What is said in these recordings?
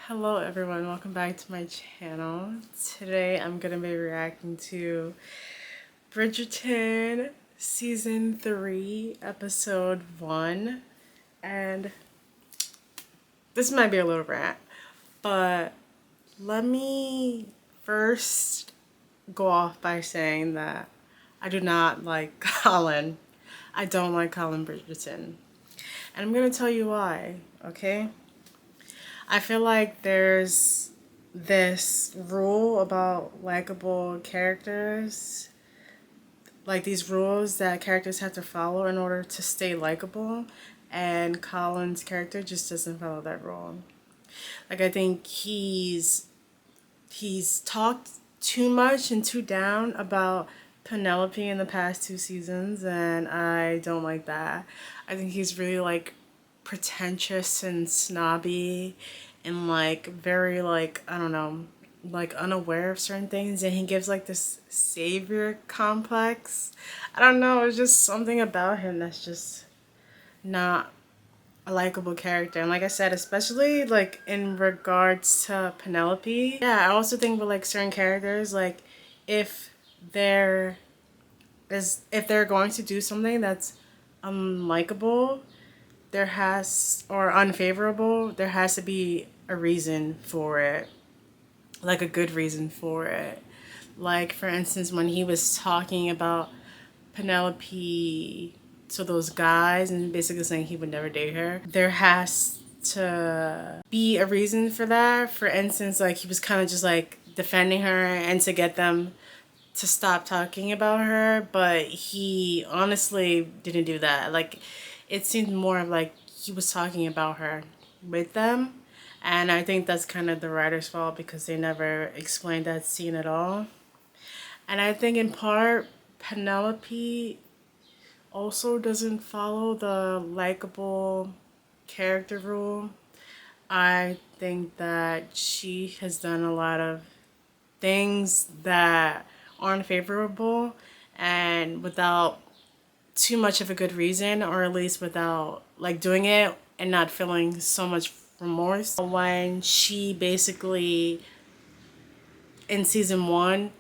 Hello everyone, welcome back to my channel. Today I'm going to be reacting to Bridgerton Season 3, Episode 1. And this might be a little rant, but let me first go off by saying that I do not like Colin. I don't like Colin Bridgerton. And I'm going to tell you why, okay? I feel like there's this rule about likable characters, like these rules that characters have to follow in order to stay likable, and Colin's character just doesn't follow that rule. Like, I think he's talked too much and too down about Penelope in the past 2 seasons, and I don't like that. I think he's really like pretentious and snobby and like very like, I don't know, like unaware of certain things, and he gives like this savior complex. I don't know, it's just something about him that's just not a likable character. And like I said, especially like in regards to Penelope, yeah, I also think with like certain characters, like if they're going to do something that's unlikable, there has, or unfavorable, there has to be a reason for it, like a good reason for it. Like, for instance, when he was talking about Penelope to those guys and basically saying he would never date her, there has to be a reason for that. For instance, like he was kind of just like defending her and to get them to stop talking about her, but he honestly didn't do that. Like, it seemed more of like he was talking about her with them, and I think that's kind of the writer's fault because they never explained that scene at all. And I think in part Penelope also doesn't follow the likable character rule. I think that she has done a lot of things that aren't favorable, and without too much of a good reason, or at least without like doing it and not feeling so much remorse. When she basically in season 1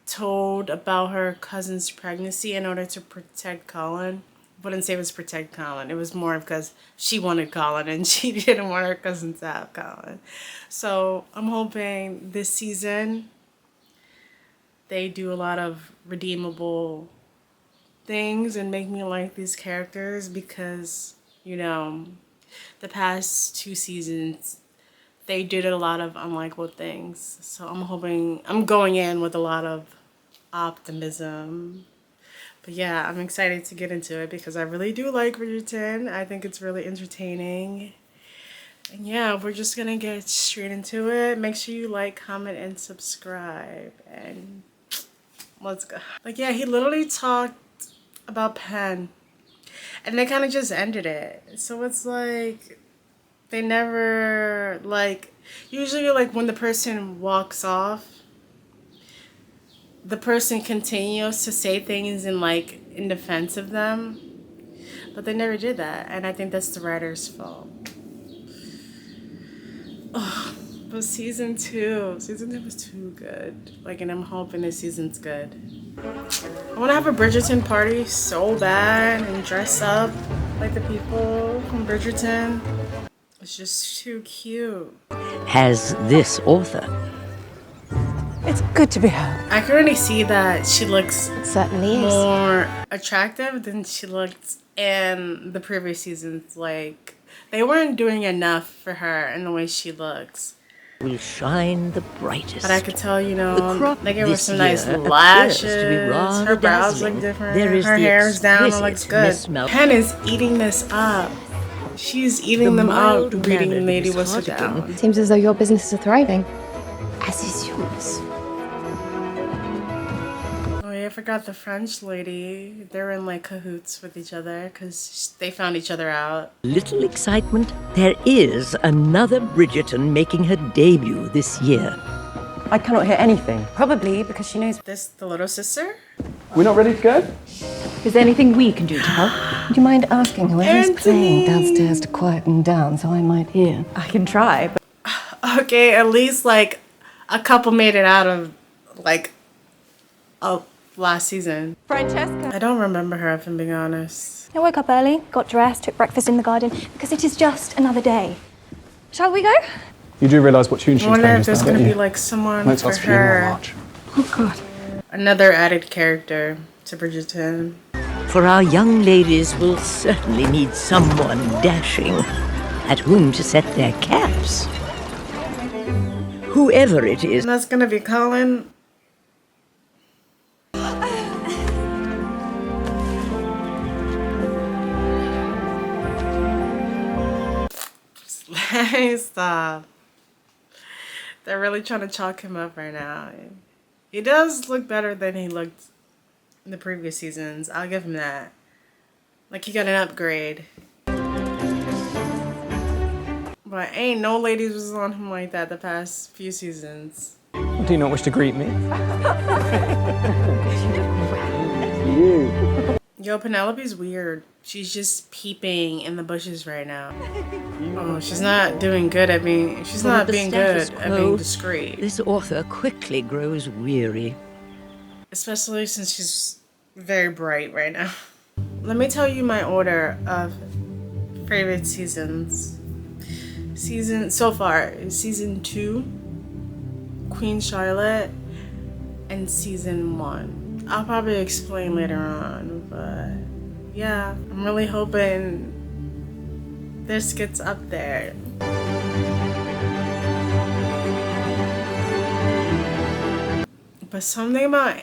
told about her cousin's pregnancy in order to protect Colin. I wouldn't say it was protect Colin. It was more because she wanted Colin and she didn't want her cousin to have Colin. So I'm hoping this season they do a lot of redeemable things and make me like these characters, because, you know, the past 2 seasons they did a lot of unlikable things. So I'm going in with a lot of optimism. But yeah, I'm excited to get into it because I really do like Bridgerton. I think it's really entertaining. And yeah, we're just gonna get straight into it. Make sure you like, comment, and subscribe. And let's go. Like, yeah, he literally talked about Pen, and they kind of just ended it. So it's like they never, like, usually like when the person walks off, the person continues to say things in like in defense of them, but they never did that, and I think that's the writer's fault. Oh, but season 2 was too good. Like, and I'm hoping this season's good. I want to have a Bridgerton party so bad and dress up like the people from Bridgerton. It's just too cute. Has this author. It's good to be home. I can already see that she looks It certainly is. more attractive than she looked in the previous seasons. Like, they weren't doing enough for her in the way she looks. Will shine the brightest. But I could tell, you The know, crop they gave her this some nice year lashes. appears to be rather Her brows dazzling. look different. There is Her the hair's down. It looks exquisite good. Miss Mel- Pen is eating this up. She's eating them up, reading mild-mannered Lady Miss Whistle Hartigan. Down. Seems as though your businesses are thriving, as is yours. Oh yeah, I forgot the French lady. They're in like cahoots with each other because they found each other out. Little excitement. There is another Bridgerton making her debut this year. I cannot hear anything. Probably because she knows. This the little sister? We're not ready to go? Is there anything we can do to help? Would you mind asking whoever's Anthony! playing downstairs to quieten down so I might hear? I can try, but Okay, at least like a couple made it out of like last season. Francesca. I don't remember her, if I'm being honest. I woke up early, got dressed, took breakfast in the garden, because it is just another day. Shall we go? You do realise what tune I she's wonder playing if just there's now, gonna don't be you? like someone Mozart's for funeral her. march. Oh, God. Another added character to Bridgerton. For our young ladies will certainly need someone dashing at whom to set their caps. Whoever it is, And that's gonna be Colin. Stop. They're really trying to chalk him up right now. He does look better than he looked in the previous seasons. I'll give him that. Like he got an upgrade. But ain't no ladies was on him like that the past few seasons. Do you not wish to greet me? Yo, Penelope's weird. She's just peeping in the bushes right now. Oh, she's not doing good at being. She's not being good at being discreet. this author quickly grows weary. Especially since she's very bright right now. Let me tell you my order of favorite seasons. So far, season 2, Queen Charlotte, and season 1. I'll probably explain later on, but yeah, I'm really hoping this gets up there. But something about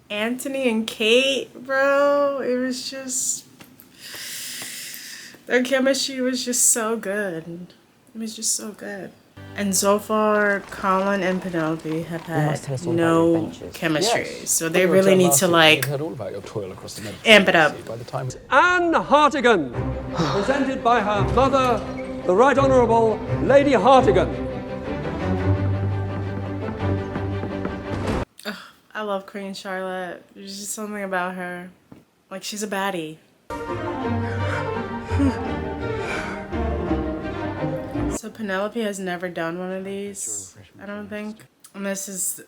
Anthony and Kate, bro, it was just, their chemistry was just so good. It was just so good. And so far, Colin and Penelope have had no chemistry. So they really need to like amp it up. Anne Hartigan, presented by her mother, the Right Honourable Lady Hartigan. I love Queen Charlotte. There's just something about her. Like, she's a baddie. So Penelope has never done one of these, I don't think. And this is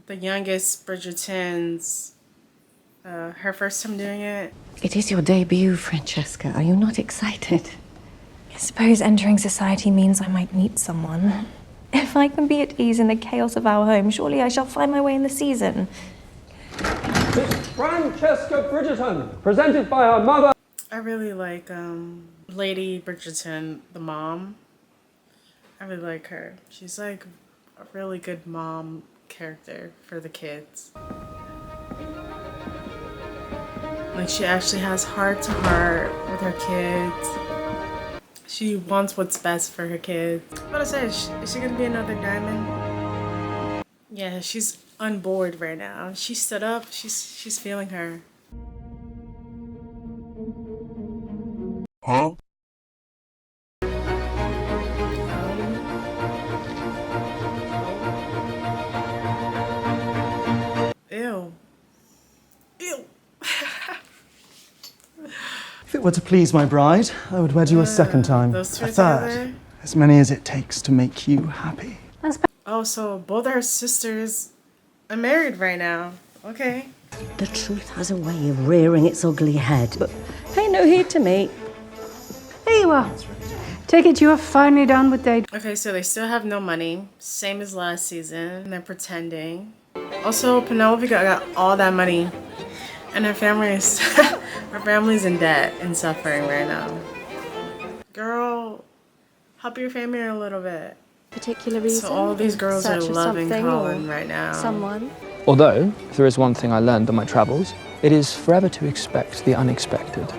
the youngest Bridgerton's, her first time doing it. It is your debut, Francesca. Are you not excited? I suppose entering society means I might meet someone. If I can be at ease in the chaos of our home, surely I shall find my way in the season. Miss Francesca Bridgerton, presented by her mother. I really like Lady Bridgerton, the mom. I really like her. She's like a really good mom character for the kids. Like, she actually has heart to heart with her kids. She wants what's best for her kids. What I say, is she gonna be another diamond? Yeah, she's on board right now. She stood up. She's feeling her. Huh? Ew. Ew. If it were to please my bride, I would wed you a second time. Those two A third. together? As many as it takes to make you happy. Oh, so both her sisters are married right now. Okay. The truth has a way of rearing its ugly head, but pay no heed to me. There you are. Take it you are finally done with dating. Okay, so they still have no money. Same as last season. And they're pretending. Also, Penelope got all that money. And her family's her family's in debt and suffering right now. Girl, help your family a little bit. Particular reason? So all these girls are Search of loving something Colin or right now. Someone. Although, if there is one thing I learned on my travels, it is forever to expect the unexpected.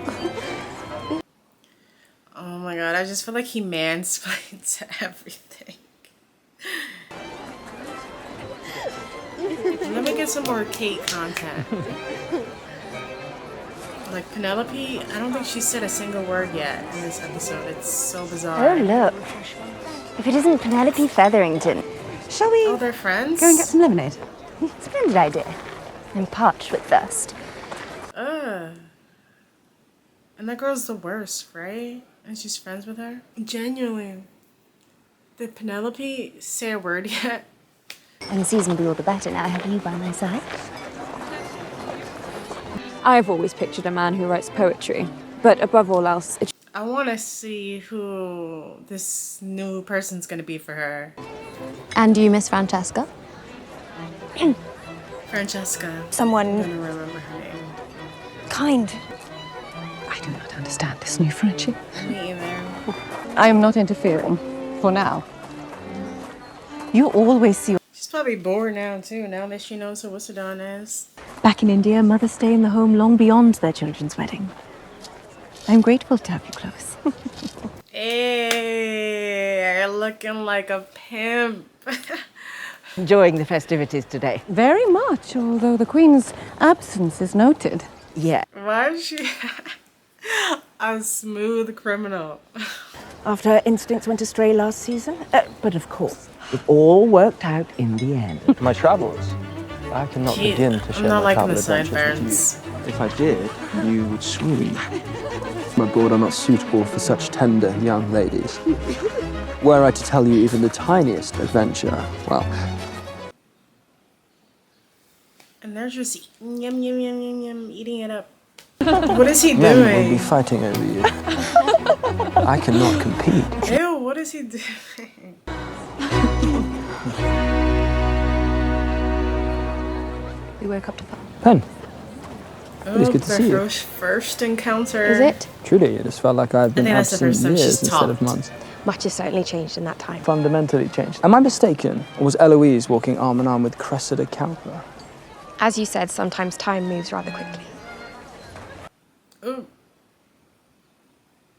Oh my god, I just feel like he mansplains everything. Let me get some more Kate content. Like Penelope, I don't think she said a single word yet in this episode. It's so bizarre. Oh, look. If it isn't Penelope Featherington. Shall we Oh, they're friends? go and get some lemonade? Splendid idea. I'm parched with thirst. Ugh. And that girl's the worst, right? And she's friends with her? Genuinely. Did Penelope say a word yet? And the season will be all the better now, have you by my side? I've always pictured a man who writes poetry, but above all else, I want to see who this new person's gonna be for her. And do you miss Francesca? Francesca. Someone I don't remember her name. kind. I do not understand this new friendship. Me either. I am not interfering, for now. You always see... She's probably bored now too, now that she knows who Whistledon is. Back in India, mothers stay in the home long beyond their children's wedding. I'm grateful to have you close. Hey, you're looking like a pimp. Enjoying the festivities today? Very much, although the Queen's absence is noted. Yeah. Why is she a smooth criminal? After her instincts went astray last season. But of course, it all worked out in the end. My travels. I cannot begin to share I'm not my liking the travel adventures sideburns. with you. If I did, you would swoon. Abroad are not suitable for such tender young ladies. Were I to tell you even the tiniest adventure, well... And they're just yum, yum, yum, yum, yum, eating it up. What is he Men will be doing? fighting over you. I cannot compete. Ew, what is he doing? We woke up to Pen, Oh, it is good to see you. First encounter. Is it? Truly, it has felt like I've been think that's the absent first time years she's instead of talked. months. Much has certainly changed in that time. Fundamentally changed. Am I mistaken, or was Eloise walking arm in arm with Cressida Cowper? As you said, sometimes time moves rather quickly. Ooh.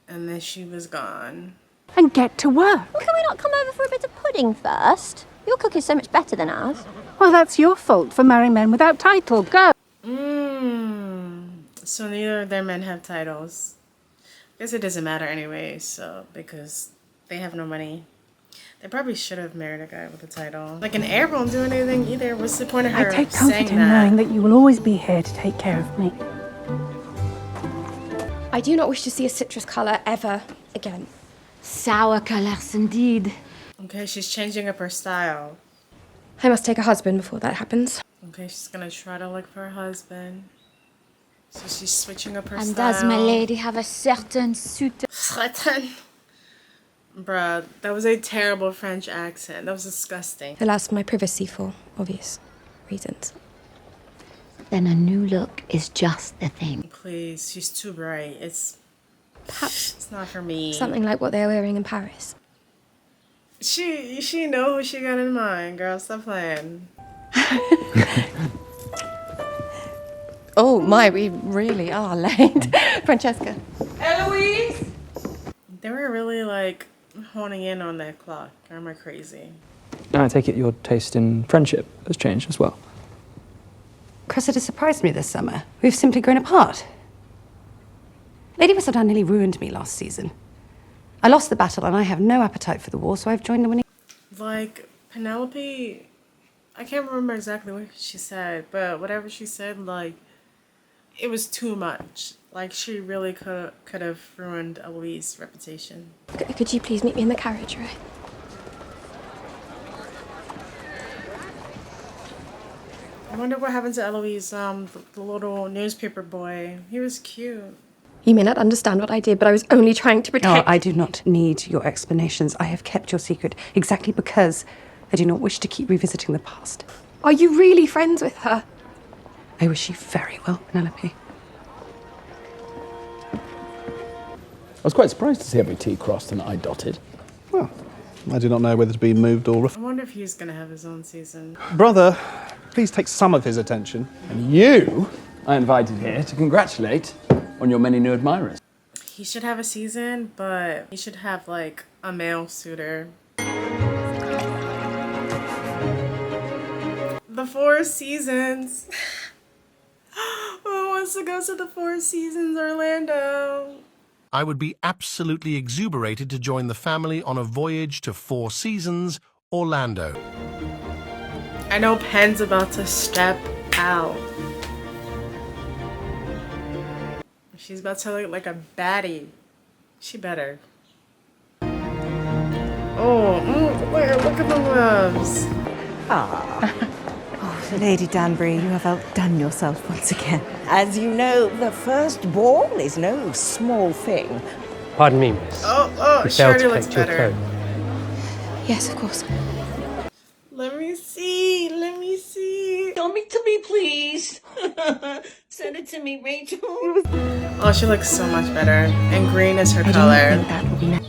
And then she was gone. And get to work. Well, can we not come over for a bit of pudding first? Your cook is so much better than ours. Well, that's your fault for marrying men without title. Go. So neither of their men have titles. I guess it doesn't matter anyway, so because they have no money. They probably should have married a guy with a title. Like an heir won't do anything either. What's the point of her I take comfort saying in that? knowing that you will always be here to take care of me. I do not wish to see a citrus colour ever again. Sour colours indeed. Okay, she's changing up her style. I must take a husband before that happens. Okay, she's gonna try to look for a husband. So she's switching up her And style. does my lady have a certain suit? Bruh, that was a terrible French accent. That was disgusting. It allows for my privacy for obvious reasons. Then a new look is just the thing. Please, she's too bright. It's Perhaps not for me. something like what they're wearing in Paris. She know who she got in mind, girl. Stop playing. Oh my, we really are late. Francesca. Eloise! They were really like honing in on that clock. Or am I crazy? I take it your taste in friendship has changed as well. Cressida surprised me this summer. We've simply grown apart. Lady Whistledon nearly ruined me last season. I lost the battle and I have no appetite for the war, so I've joined the winning... Like, Penelope, I can't remember exactly what she said, but whatever she said, like, it was too much. Like, she really could have ruined Eloise's reputation. Could you please meet me in the carriage, Ray? I wonder what happened to Eloise, the little newspaper boy. He was cute. You may not understand what I did, but I was only trying to protect... Oh, I do not need your explanations. I have kept your secret exactly because I do not wish to keep revisiting the past. Are you really friends with her? I wish you very well, Penelope. I was quite surprised to see every T crossed and I dotted. Well, I do not know whether to be moved or... I wonder if he's gonna have his own season. Brother, please take some of his attention. And you are invited here to congratulate on your many new admirers. He should have a season, but he should have, like, a male suitor. The Four Seasons. Who wants to go to the Four Seasons, Orlando? I would be absolutely exuberated to join the family on a voyage to Four Seasons, Orlando. I know Pen's about to step out. She's about to look like a baddie. She better. Oh, boobs. Oh, Lady Danbury, you have outdone yourself once again. As you know, the first ball is no small thing. Pardon me, miss. Oh, You she failed already to looks collect your better. coat. Yes, of course. Let me see. Let me see. Show me to me, please. Send it to me, Rachel. Oh, she looks so much better. And green is her color.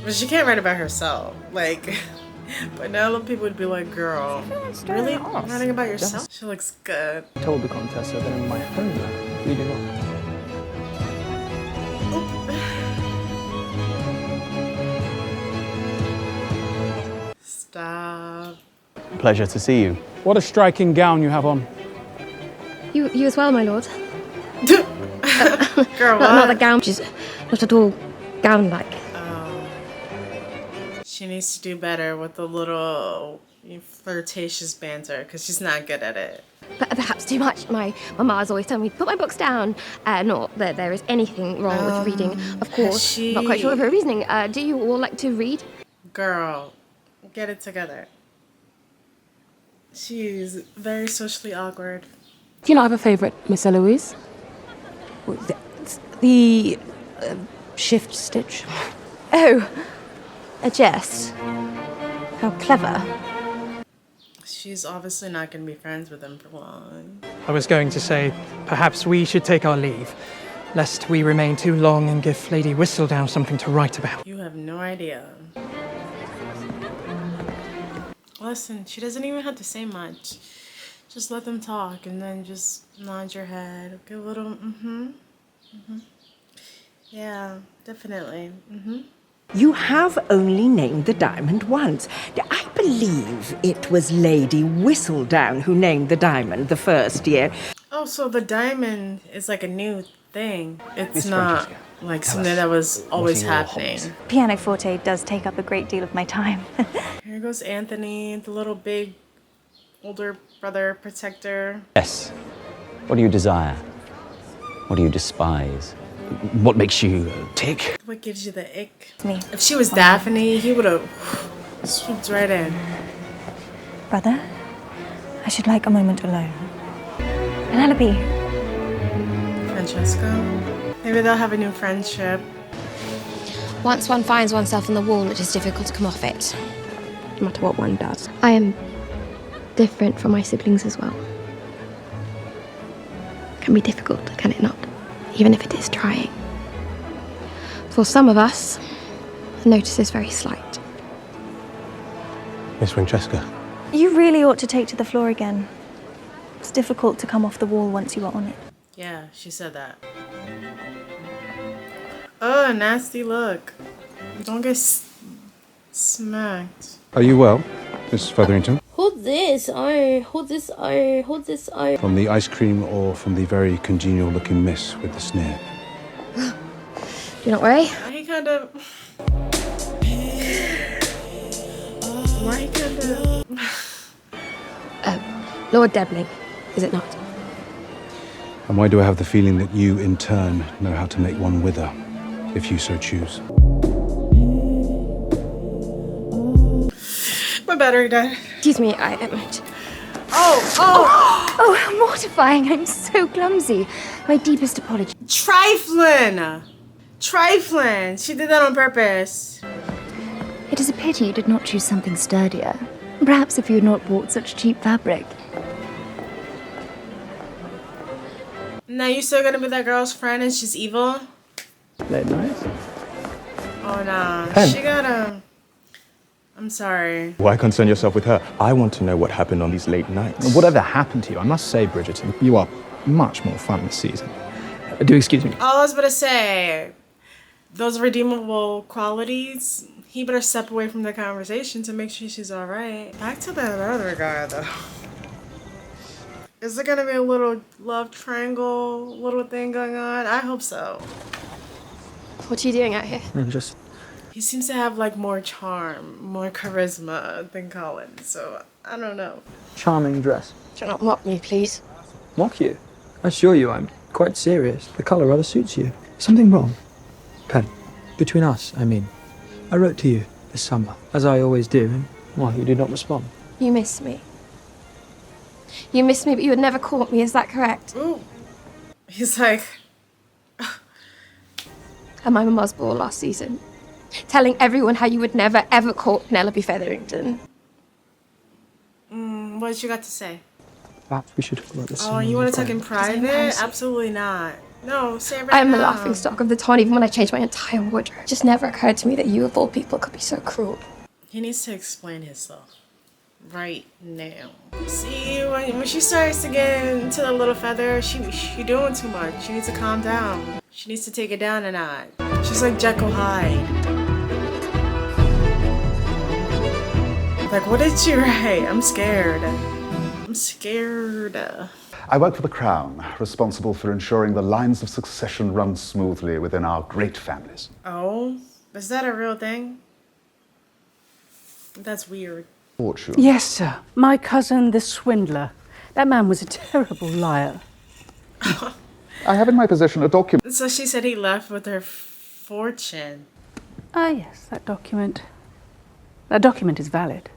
But she can't write about herself. Like, but now people would be like, girl, really? Writing about yourself? She looks good. I told the Contessa that in my homeland, we do not. Stop. Pleasure to see you. What a striking gown you have on. You as well, my lord. Girl, not the gown, which is not at all gown-like. She needs to do better with the little flirtatious banter because she's not good at it. But perhaps too much. My mama's always telling me to put my books down. Not that there is anything wrong with reading, of course. Not quite sure of her reasoning. Do you all like to read? Girl, get it together. She's very socially awkward. Do you not have a favourite, Miss Eloise? The shift stitch. Oh, a jest. How clever. She's obviously not going to be friends with him for long. I was going to say, perhaps we should take our leave, lest we remain too long and give Lady Whistledown something to write about. You have no idea. Listen, she doesn't even have to say much. Just let them talk and then just nod your head. Give a little, Yeah, definitely. You have only named the diamond once. I believe it was Lady Whistledown who named the diamond the first year. Oh, so the diamond is like a new thing. It's Miss not Francesca, like tell something us, that was always what are your happening. hobbies? Pianoforte does take up a great deal of my time. Here goes Anthony, the little big older brother protector. Yes. What do you desire? What do you despise? What makes you tick? What gives you the ick? Me. If she was Daphne, he would have swooped right in. Brother, I should like a moment alone. Penelope. Francesca. Maybe they'll have a new friendship. Once one finds oneself on the wall, it is difficult to come off it, no matter what one does. I am different from my siblings as well. It can be difficult, can it not? Even if it is trying. For some of us, the notice is very slight. Miss Francesca. You really ought to take to the floor again. It's difficult to come off the wall once you are on it. Yeah, she said that. Oh, nasty look. Don't get smacked. Are you well, Miss Featherington? Hold this, hold this, hold this, From the ice cream or from the very congenial looking miss with the sneer? Do not worry. Why he kind of... Why he kind of... Lord Debling, is it not? And why do I have the feeling that you, in turn, know how to make one wither, if you so choose? My battery died. Excuse me, Oh, how mortifying. I'm so clumsy. My deepest apology. Trifling! Trifling! She did that on purpose. It is a pity you did not choose something sturdier. Perhaps if you had not bought such cheap fabric. Now you still gonna be that girl's friend and she's evil? Late night? Oh nah, Pen. she gotta... I'm sorry. Why concern yourself with her? I want to know what happened on these late nights. Whatever happened to you, I must say, Bridgerton, you are much more fun this season. Do excuse me. All I was gonna say, those redeemable qualities, he better step away from the conversation to make sure she's alright. Back to that other guy though. Is there gonna be a little love triangle, little thing going on? I hope so. What are you doing out here? Just... He seems to have like more charm, more charisma than Colin, so I don't know. Charming dress. Do not mock me, please. Mock you? I assure you I'm quite serious. The colour rather suits you. Something wrong? Pen, between us, I mean. I wrote to you this summer, as I always do, and, well, you did not respond. You miss me. You miss me, but you had never caught me, is that correct? Ooh. He's like... At my mama's ball last season, telling everyone how you would never, ever caught Penelope Featherington. What did you got to say? Perhaps we should talk about this. Oh, you want to talk in private? Absolutely not. No, say it right I'm now. the laughingstock of the town, even when I changed my entire wardrobe. It just never occurred to me that you, of all people, could be so cruel. He needs to explain himself right now. See, when she starts to get into the little feather, she doing too much. She needs to calm down. She needs to take it down a notch. She's like Jekyll Hyde. Like, what did she write? I'm scared. I'm scared. I work for the Crown, responsible for ensuring the lines of succession run smoothly within our great families. Oh, is that a real thing? That's weird. Fortune. Yes, sir. My cousin, the swindler. That man was a terrible liar. I have in my possession a document. So she said he left with her fortune. Ah, yes, that document. That document is valid.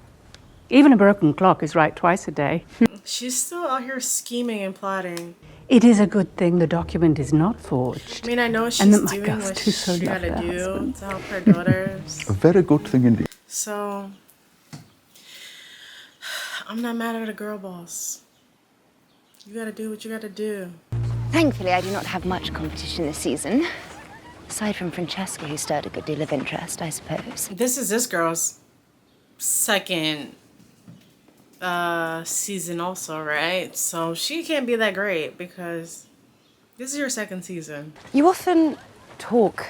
Even a broken clock is right twice a day. She's still out here scheming and plotting. It is a good thing the document is not forged. I mean, I know she's and that my doing girls what too so she love gotta their do husbands. to help her daughters. A very good thing indeed. So, I'm not mad at a girl boss. You gotta do what you gotta do. Thankfully, I do not have much competition this season. Aside from Francesca, who stirred a good deal of interest, I suppose. This is this girl's second season also, right? So she can't be that great because this is your second season. You often talk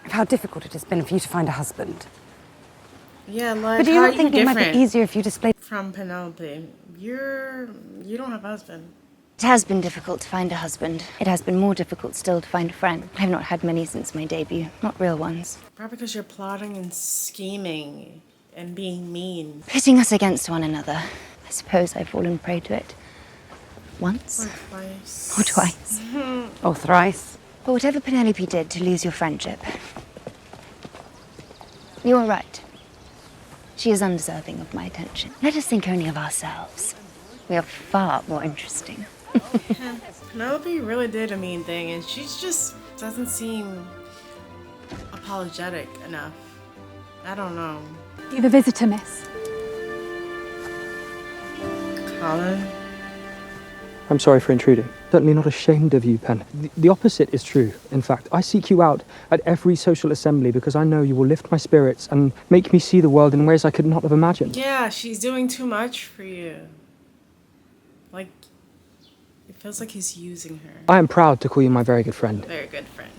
of how difficult it has been for you to find a husband. Yeah, like, But do you how not are think you it might different be easier if you displayed... from Penelope? You don't have a husband. It has been difficult to find a husband. It has been more difficult still to find a friend. I've not had many since my debut, not real ones. Probably because you're plotting and scheming and being mean. Pitting us against one another. I suppose I've fallen prey to it. Once. Or twice. Or twice. Or thrice. But whatever Penelope did to lose your friendship, you are right. She is undeserving of my attention. Let us think only of ourselves. We are far more interesting. Penelope really did a mean thing, and she just doesn't seem apologetic enough. I don't know. You've a visitor, miss. Colin? I'm sorry for intruding. Certainly not ashamed of you, Pen. The opposite is true. In fact, I seek you out at every social assembly because I know you will lift my spirits and make me see the world in ways I could not have imagined. Yeah, she's doing too much for you. Like, it feels like he's using her. I am proud to call you my very good friend. Very good friend.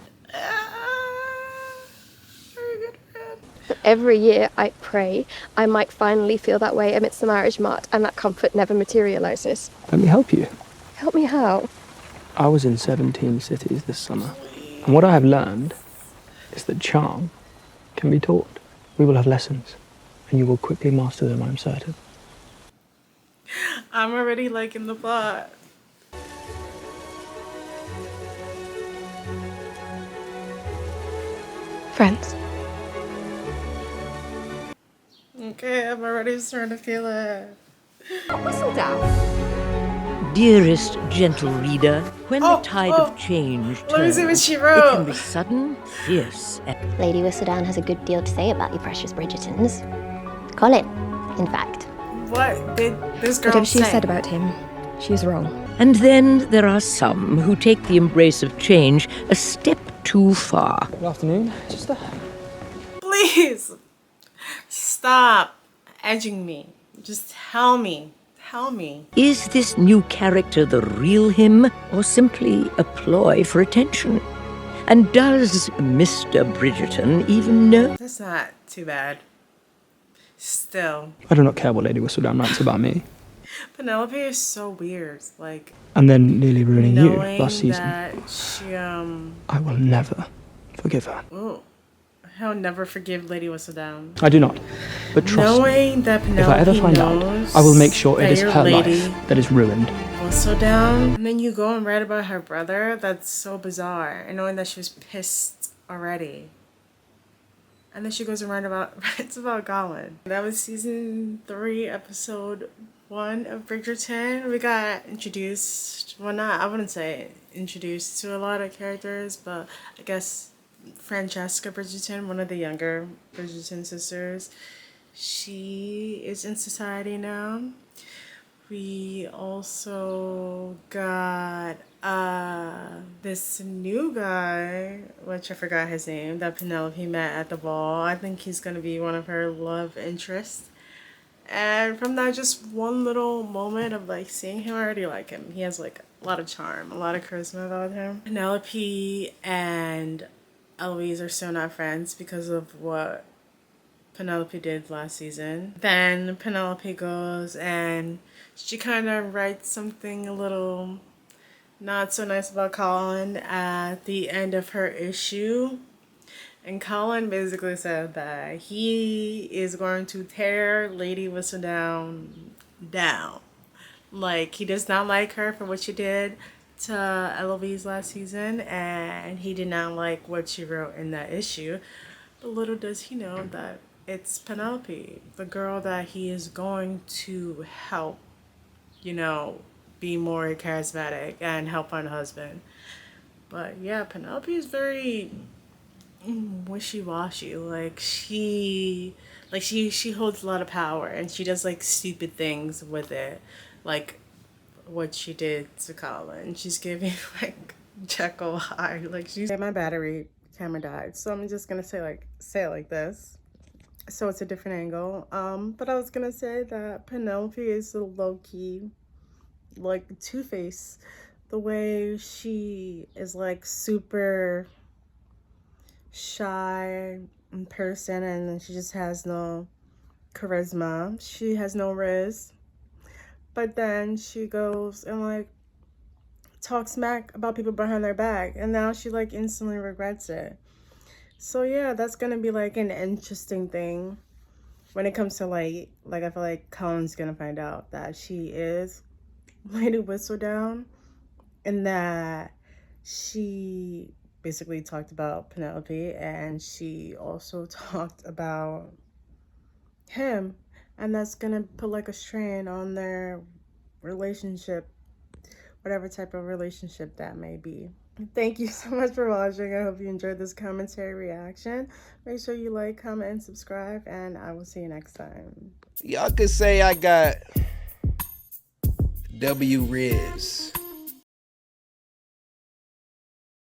But every year I pray I might finally feel that way amidst the marriage mart, and that comfort never materializes. Let me help you. Help me how? I was in 17 cities this summer, and what I have learned is that charm can be taught. We will have lessons, and you will quickly master them, I'm certain. I'm already liking the plot. Friends. Okay, I'm already starting to feel it. Whistle down. Dearest gentle reader, when the tide of change turns, Let me see what she it wrote. can be sudden, fierce, and... Lady Whistledown has a good deal to say about you precious Bridgertons. Colin, in fact. What did this girl Whatever say? she said about him, she was wrong. And then there are some who take the embrace of change a step too far. Good afternoon. Just Please stop edging me. Just tell me. Tell me. Is this new character the real him, or simply a ploy for attention? And does Mr. Bridgerton even know? That's not too bad. Still, I do not care what Lady Whistledown writes about me. Penelope is so weird. Like, And then nearly ruining you knowing last season. that she I will never forgive her. Ooh, I'll never forgive Lady Whistledown. I do not. But trust Knowing me, that if I ever Penelope find out, knows I will make sure it that is your her lady life that is ruined. Whistledown, and then you go and write about her brother. That's so bizarre. And knowing that she was pissed already. And then she goes and writes about Colin. That was season 3, episode 1 of Bridgerton. We got introduced, well, not, I wouldn't say introduced to a lot of characters, but I guess Francesca Bridgerton, one of the younger Bridgerton sisters, she is in society now. We also got this new guy, which I forgot his name, that Penelope met at the ball. I think he's going to be one of her love interests. And from that just one little moment of like seeing him, I already like him. He has like a lot of charm, a lot of charisma about him. Penelope and Eloise are still not friends because of what Penelope did last season. Then Penelope goes and she kind of writes something a little not so nice about Colin at the end of her issue. And Colin basically said that he is going to tear Lady Whistledown down. Like, he does not like her for what she did to Eloise last season, and he did not like what she wrote in that issue. But little does he know that it's Penelope, the girl that he is going to help, you know, be more charismatic and help her husband. But yeah, Penelope is very wishy-washy. Like she holds a lot of power and she does like stupid things with it, like what she did to Colin. She's giving like Jekyll high. Like my battery camera died, so I'm just gonna say it like this. So it's a different angle. But I was gonna say that Penelope is a low-key, like, Two-Face. The way she is like super shy in person and she just has no charisma. She has no riz. But then she goes and like talks smack about people behind their back, and now she like instantly regrets it. So yeah, that's gonna be like an interesting thing when it comes to like I feel like Colin's gonna find out that she is Lady Whistledown, and that she basically talked about Penelope, and she also talked about him, and that's gonna put like a strain on their relationship, whatever type of relationship that may be. Thank you so much for watching. I hope you enjoyed this commentary reaction. Make sure you like, comment, and subscribe, and I will see you next time. Y'all could say I got W Riz.